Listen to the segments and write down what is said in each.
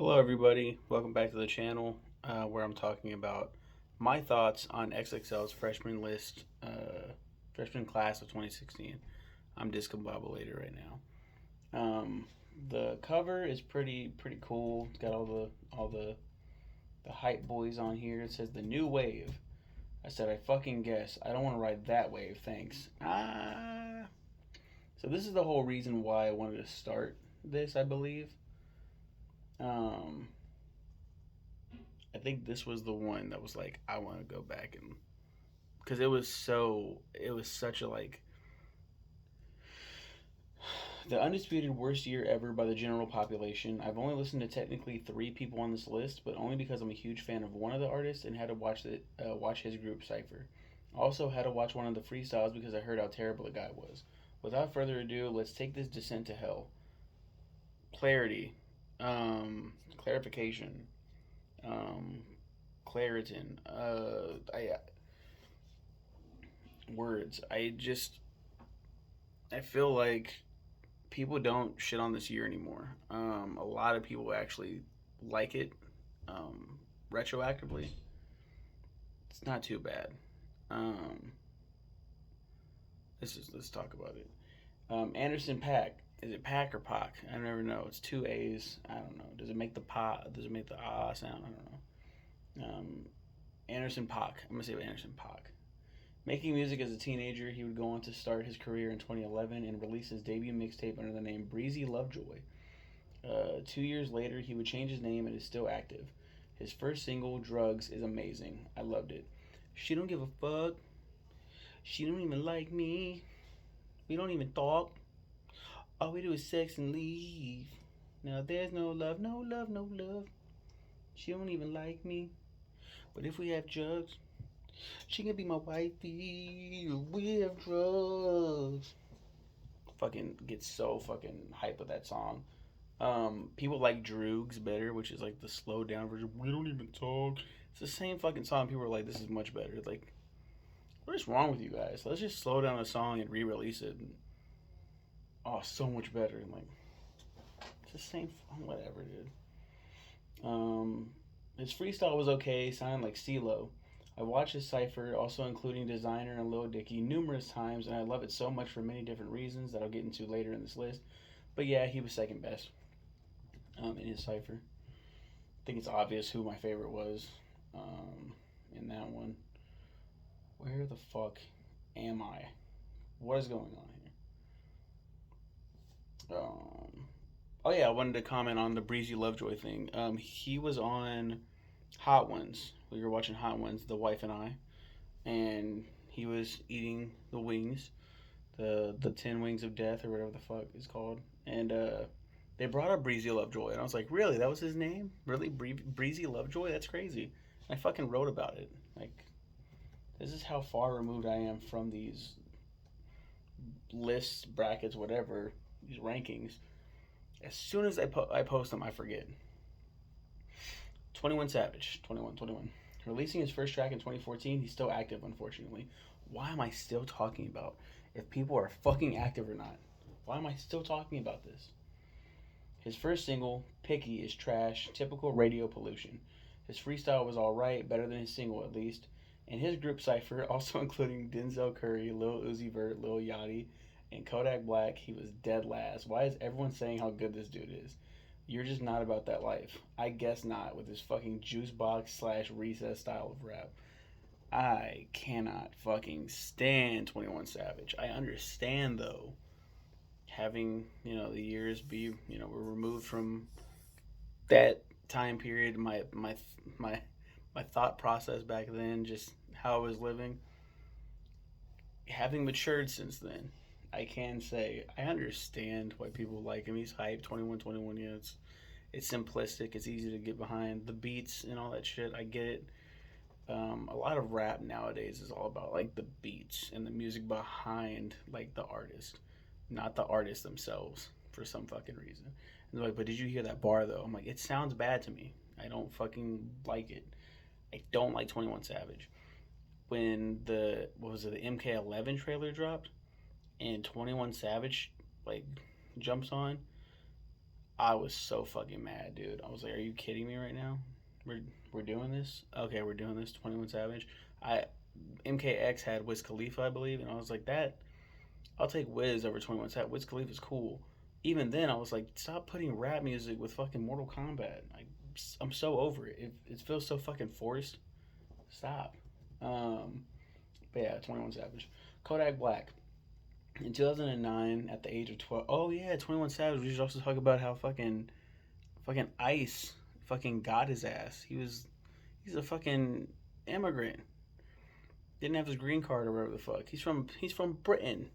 Hello, everybody. Welcome back to the channel where I'm talking about my thoughts on XXL's freshman class of 2016. I'm discombobulated right now. The cover is pretty cool. It's got all the hype boys on here. It says the new wave. I said I fucking guess. I don't want to ride that wave. Thanks. So this is the whole reason why I wanted to start this. I believe. Um, I think this was the one that was like I want to go back and because it was such a like the undisputed worst year ever by the general population. I've only listened to technically three people on this list, but only because I'm a huge fan of one of the artists and had to watch his group cipher. Also had to watch one of the freestyles because I heard how terrible the guy was. Without further ado, let's take this descent to hell. Clarity, clarification, um, Claritin. I words. I feel like people don't shit on this year anymore. A lot of people actually like it um, retroactively. It's not too bad. Um, let's talk about it. Anderson Pack. Is it Pack or Pac? I never know. It's two A's. I don't know. Does it make the pa? Does it make the ah sound? I don't know. Anderson Paak. I'm gonna say Anderson Paak. Making music as a teenager, he would go on to start his career in 2011 and release his debut mixtape under the name Breezy Lovejoy. 2 years later, he would change his name and is still active. His first single, Drugs, is amazing. I loved it. She don't give a fuck. She don't even like me. We don't even talk. All we do is sex and leave. Now there's no love, no love, no love. She don't even like me. But if we have drugs, she can be my wifey. We have drugs. Fucking gets so fucking hype with that song. People like Droogs better, which is like the slowed down version. We don't even talk. It's the same fucking song. People are like, this is much better. Like, what is wrong with you guys? Let's just slow down the song and re-release it. And, oh, so much better. And like, it's the same. Whatever, dude. Um, his freestyle was okay. Sounded like CeeLo. I watched his cipher, also including Designer and Lil Dicky, numerous times, and I love it so much for many different reasons that I'll get into later in this list. But yeah, he was second best in his cipher. I think it's obvious who my favorite was um, in that one. Where the fuck am I? What is going on here? Oh yeah, I wanted to comment on the Breezy Lovejoy thing. He was on Hot Ones. We were watching Hot Ones, the wife and I, and he was eating the wings, the 10 wings of death or whatever the fuck it's called, and they brought up Breezy Lovejoy, and I was like, really, that was his name? Really, Breezy Lovejoy? That's crazy. And I fucking wrote about it. Like, this is how far removed I am from these lists, brackets, whatever, these rankings. As soon as I post them, I forget. 21 Savage, 21. Releasing his first track in 2014, he's still active, unfortunately. Why am I still talking about if people are fucking active or not? Why am I still talking about this? His first single, Picky, is trash, typical radio pollution. His freestyle was alright, better than his single at least. And his group cipher, also including Denzel Curry, Lil Uzi Vert, Lil Yachty, and Kodak Black, he was dead last. Why is everyone saying how good this dude is? You're just not about that life. I guess not with this fucking juice box slash recess style of rap. I cannot fucking stand 21 Savage. I understand though, having, the years be, were removed from that time period, my my thought process back then, just how I was living, having matured since then, I can say I understand why people like him. He's hype. 21, yeah, it's simplistic. It's easy to get behind the beats and all that shit. I get it. A lot of rap nowadays is all about like the beats and the music behind like the artist, not the artists themselves for some fucking reason. And they're like, but did you hear that bar though? I'm like, it sounds bad to me. I don't fucking like it. I don't like 21 Savage. When the what was it, the MK11 trailer dropped and 21 Savage like jumps on, I was so fucking mad, dude. I was like, "Are you kidding me right now? We're doing this? Okay, we're doing this." 21 Savage. I MKX had Wiz Khalifa, I believe, and I was like, "That I'll take Wiz over 21 Savage. Wiz Khalifa's cool." Even then, I was like, "Stop putting rap music with fucking Mortal Kombat." I'm so over it. It feels so fucking forced. Stop. Um, but yeah, 21 Savage. Kodak Black. In 2009, at the age of 12. Oh, yeah, 21 Savage. We should also talk about how fucking Ice fucking got his ass. He's a fucking immigrant. Didn't have his green card or whatever the fuck. He's from Britain.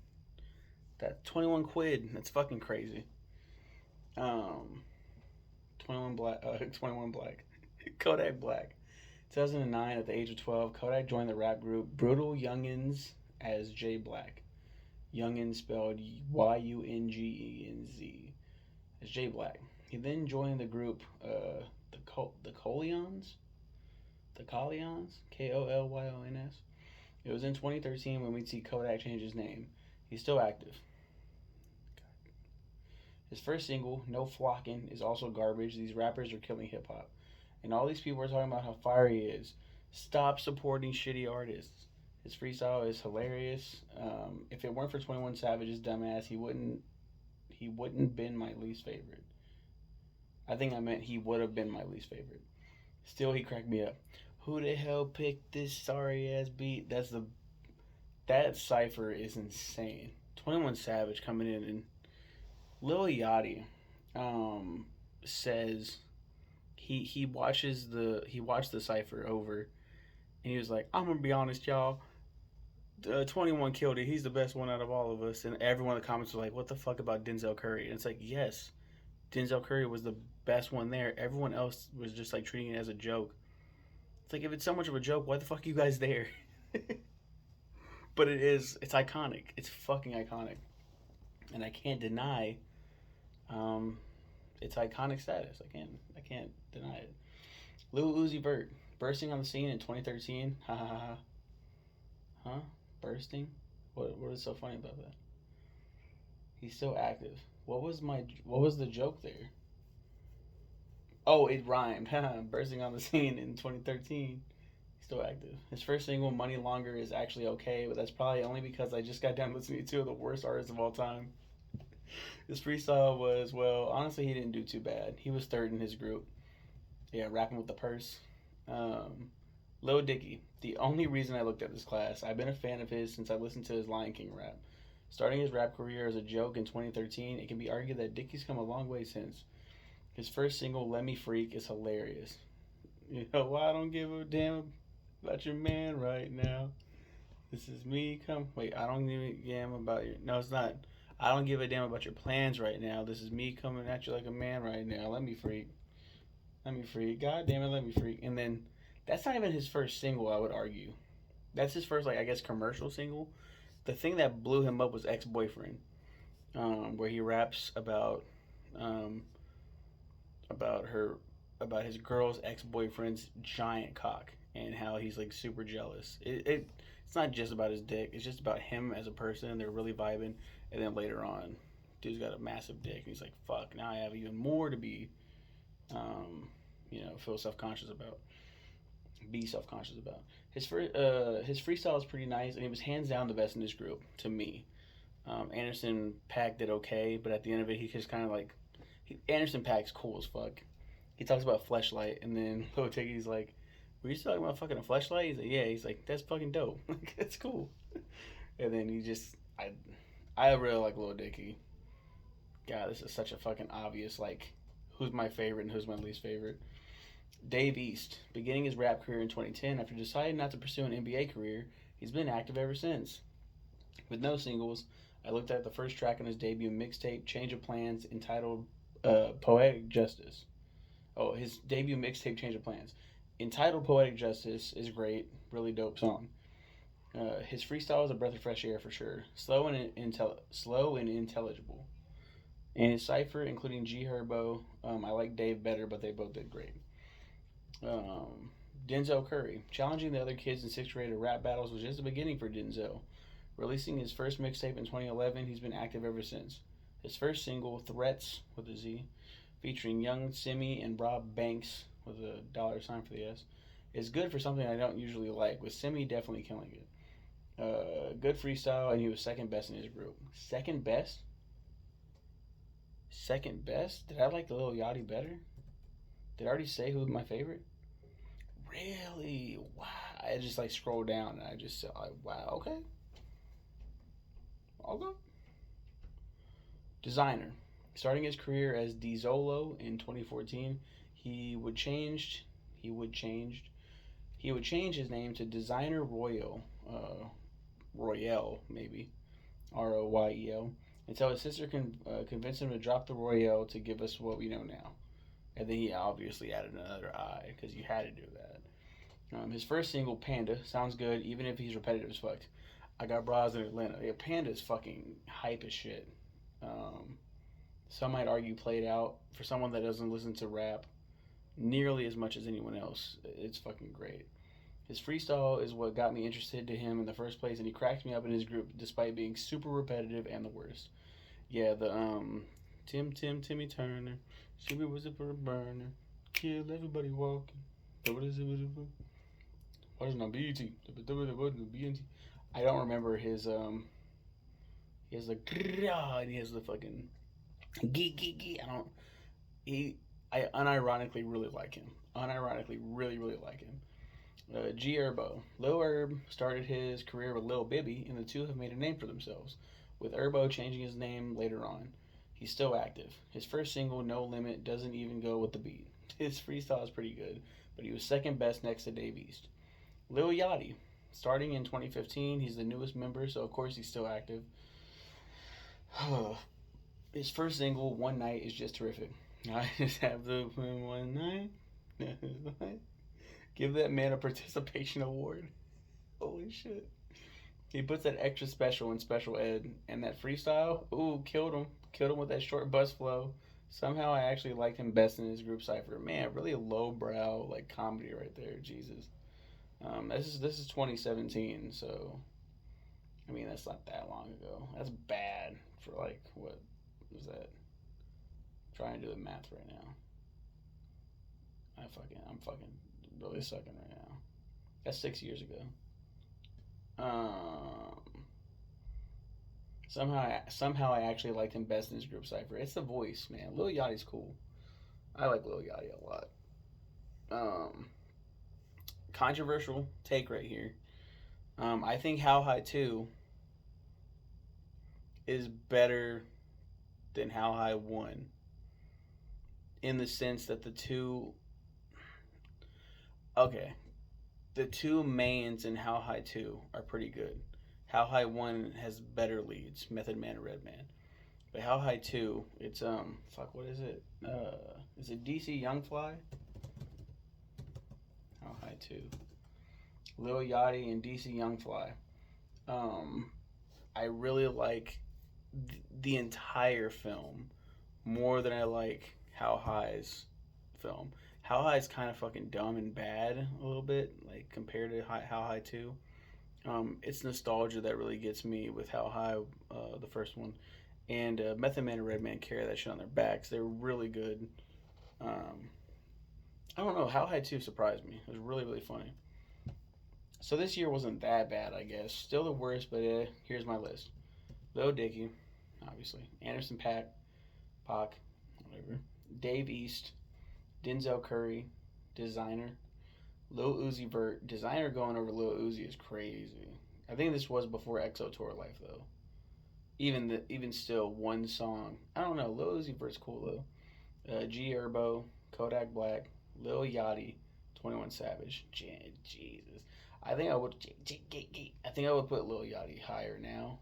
That 21 quid. That's fucking crazy. Um, 21 Black. 21 Black. Kodak Black. 2009, at the age of 12, Kodak joined the rap group Brutal Youngins as J Black. Youngins spelled Yungenz as J Black. He then joined the group the Colyons, Kolyons. It was in 2013 when we'd see Kodak change his name. He's still active. His first single, No Flockin', is also garbage. These rappers are killing hip hop. And all these people are talking about how fire he is. Stop supporting shitty artists. His freestyle is hilarious. If it weren't for 21 Savage's dumbass, he wouldn't been my least favorite. I think I meant he would have been my least favorite. Still, he cracked me up. Who the hell picked this sorry ass beat? That cipher is insane. 21 Savage coming in, and Lil Yachty says he watched the cipher over, and he was like, "I'm gonna be honest, y'all. 21 killed it. He's the best one out of all of us." And everyone in the comments was like, "What the fuck about Denzel Curry?" And it's like, yes, Denzel Curry was the best one there. Everyone else was just like treating it as a joke. It's like, if it's so much of a joke, why the fuck are you guys there? But it is. It's iconic. It's fucking iconic, and I can't deny its iconic status. I can't deny it. Lil Uzi Vert bursting on the scene in 2013. Ha ha ha. Huh? Bursting? What is so funny about that? He's still active. What was the joke there? Oh, it rhymed. Bursting on the scene in 2013. He's still active. His first single, Money Longer, is actually okay, but that's probably only because I just got done listening to two of the worst artists of all time. His freestyle was, well, honestly, he didn't do too bad. He was third in his group. Yeah, rapping with the purse. Um, Lil Dicky. The only reason I looked at this class, I've been a fan of his since I listened to his Lion King rap. Starting his rap career as a joke in 2013, it can be argued that Dicky's come a long way since. His first single, Let Me Freak, is hilarious. You know, I don't give a damn about your man right now. This is me come. Wait, I don't give a damn about your. No, it's not. I don't give a damn about your plans right now. This is me coming at you like a man right now. Let me freak. Let me freak. God damn it, let me freak. And then that's not even his first single, I would argue. That's his first, like, I guess, commercial single. The thing that blew him up was Ex Boyfriend, where he raps um, about her, about his girl's ex boyfriend's giant cock and how he's like super jealous. It's not just about his dick. It's just about him as a person. They're really vibing, and then later on, dude's got a massive dick, and he's like, "Fuck! Now I have even more to be, feel self conscious about." Be self conscious about. His freestyle is pretty nice, and he was hands down the best in this group to me. Anderson Paak did okay, but at the end of it, he just kind of like Anderson Paak's cool as fuck. He talks about Fleshlight, and then Lil Ticky's like, "Were you talking about fucking a Fleshlight?" He's like, "Yeah." He's like, "That's fucking dope. Like, that's cool." And then I really like Lil Dicky. God, this is such a fucking obvious like, who's my favorite and who's my least favorite. Dave East, beginning his rap career in 2010 after deciding not to pursue an NBA career, he's been active ever since. With no singles, I looked at the first track on his debut mixtape, Change of Plans, entitled Poetic Justice. Oh, his debut mixtape, Change of Plans. Entitled Poetic Justice is great, really dope song. His freestyle is a breath of fresh air for sure. Slow and intelligible. And his cipher, including G Herbo, I like Dave better, but they both did great. Um, Denzel Curry. Challenging the other kids in sixth grade to rap battles was just the beginning for Denzel. Releasing his first mixtape in 2011, he's been active ever since. His first single, Threats, with a Z, featuring Young Simi and Rob Banks with a dollar sign for the S, is good for something I don't usually like, with Simi definitely killing it. Good freestyle, and he was second best in his group. Second best? Second best? Did I like the Lil Yachty better? Did I already say who was my favorite? Really? Wow. I just like scrolled down and I just said, wow, okay. Okay. Designer. Starting his career as Dizolo in 2014, he would change he would change he would change his name to Designer Royale, Royale maybe, Royel, until his sister convinced him to drop the Royale to give us what we know now. And then he obviously added another I because you had to do that. His first single, Panda, sounds good even if he's repetitive as fuck. I got bras in Atlanta. Yeah, Panda is fucking hype as shit. Um, some might argue played out for someone that doesn't listen to rap nearly as much as anyone else. It's fucking great. His freestyle is what got me interested to him in the first place, and he cracked me up in his group despite being super repetitive and the worst. Yeah, the Timmy Turner, she was a burner, kill everybody walking. What is it? What is not BET? I don't remember his he has the and he has the fucking gee. I don't he I unironically really like him. Unironically really like him. G Herbo. Lil Herb started his career with Lil Bibby, and the two have made a name for themselves, with Herbo changing his name later on. He's still active. His first single, No Limit, doesn't even go with the beat. His freestyle is pretty good, but he was second best next to Dave East. Lil Yachty. Starting in 2015, he's the newest member, so of course he's still active. His first single, One Night, is just terrific. I just have the one night. Give that man a participation award. Holy shit. He puts that extra special in special ed, and that freestyle, ooh, killed him. Killed him with that short bus flow. Somehow I actually liked him best in his group cipher. Man, really a lowbrow like comedy right there. Jesus. This is 2017, so I mean that's not that long ago. That's bad for like what was that? Trying to do the math right now. I'm fucking really sucking right now. That's 6 years ago. Um, somehow I actually liked him best in his group cipher. It's the voice, man. Lil Yachty's cool. I like Lil Yachty a lot. Um, controversial take right here. I think How High 2 is better than How High 1 in the sense that the two. Okay, the two mains in How High 2 are pretty good. How High 1 has better leads, Method Man and Redman. But How High 2, it's fuck, what is it? Is it DC Young Fly? How High 2. Lil Yachty and DC Young Fly. I really like the entire film more than I like How High's film. How High is kind of fucking dumb and bad a little bit, like compared to How High 2. It's nostalgia that really gets me with How High, the first one. And Method Man and Redman carry that shit on their backs. They're really good. Um, I don't know. How High 2 surprised me. It was really funny. So this year wasn't that bad, I guess. Still the worst, but here's my list. Lil Dicky, obviously. Anderson Paak, whatever. Dave East, Denzel Curry, Designer, Lil Uzi Vert. Designer going over Lil Uzi is crazy. I think this was before EXO Tour Life though. Even still, one song. I don't know. Lil Uzi Vert's cool though. G Herbo, Kodak Black, Lil Yachty, 21 Savage. Jesus. I think I would. I think I would put Lil Yachty higher now.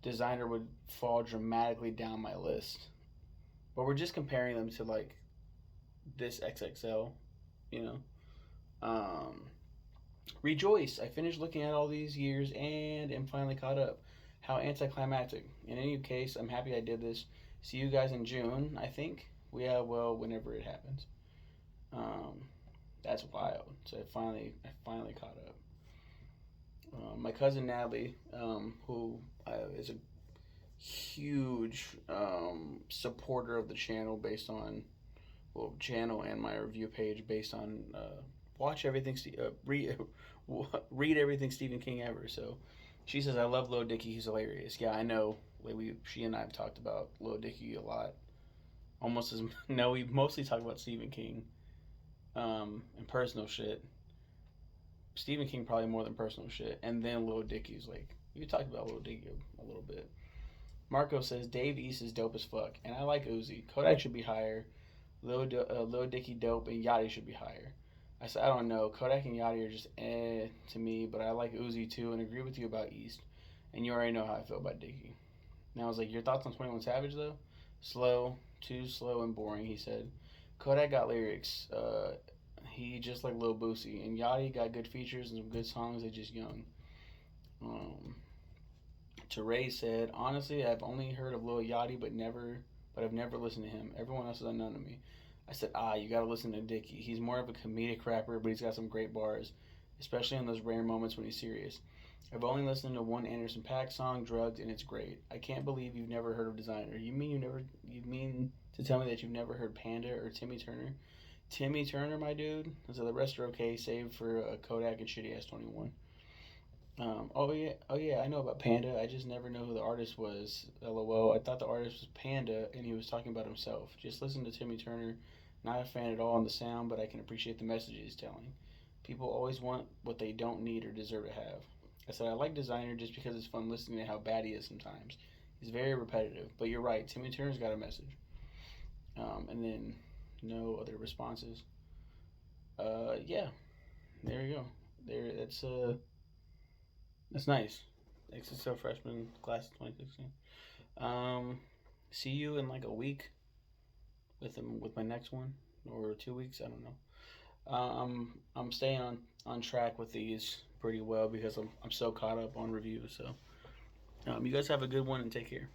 Designer would fall dramatically down my list. But we're just comparing them to like this XXL, you know. Rejoice. I finished looking at all these years and am finally caught up. How anticlimactic. In any case, I'm happy I did this. See you guys in June, I think. Yeah, well, whenever it happens. Um, that's wild. So I finally caught up. My cousin Natalie, who is a huge supporter of the channel based on channel and my review page based on watch everything read read everything Stephen King ever. So she says I love Lil Dicky. He's hilarious. Yeah, I know. Like she and I have talked about Lil Dicky a lot. Almost as no, we mostly talk about Stephen King and personal shit. Stephen King probably more than personal shit, and then Lil Dicky's like you talked about Lil Dicky a little bit. Marco says Dave East is dope as fuck, and I like Uzi. Kodak should be higher. Lil Dicky dope, and Yachty should be higher. I said I don't know. Kodak and Yachty are just to me, but I like Uzi too, and agree with you about East. And you already know how I feel about Dicky. Now I was like, your thoughts on 21 Savage though? Slow, too slow and boring. He said. Kodak got lyrics. He just like Lil Boosie, and Yachty got good features and some good songs. They're just young. Um, Teray said, honestly, I've only heard of Lil Yachty, but I've never listened to him. Everyone else is unknown to me. I said, you gotta listen to Dicky. He's more of a comedic rapper, but he's got some great bars, especially in those rare moments when he's serious. I've only listened to one Anderson .Paak song, "Drugged," and it's great. I can't believe you've never heard of Designer. You mean to tell me that you've never heard Panda or Timmy Turner? Timmy Turner, my dude. So the rest are okay, save for Kodak and shitty ass 21. Oh yeah, I know about Panda. I just never know who the artist was. LOL. I thought the artist was Panda, and he was talking about himself. Just listen to Timmy Turner. Not a fan at all on the sound, but I can appreciate the message he's telling. People always want what they don't need or deserve to have. I said I like Designer just because it's fun listening to how bad he is sometimes. He's very repetitive, but you're right. Timmy Turner's got a message. And then no other responses. Yeah, there you go. There, that's nice. XXL Freshman Classes 2016. Um, see you in like a week with my next one or 2 weeks. I don't know. I'm staying on track with these pretty well because I'm so caught up on reviews. So you guys have a good one and take care.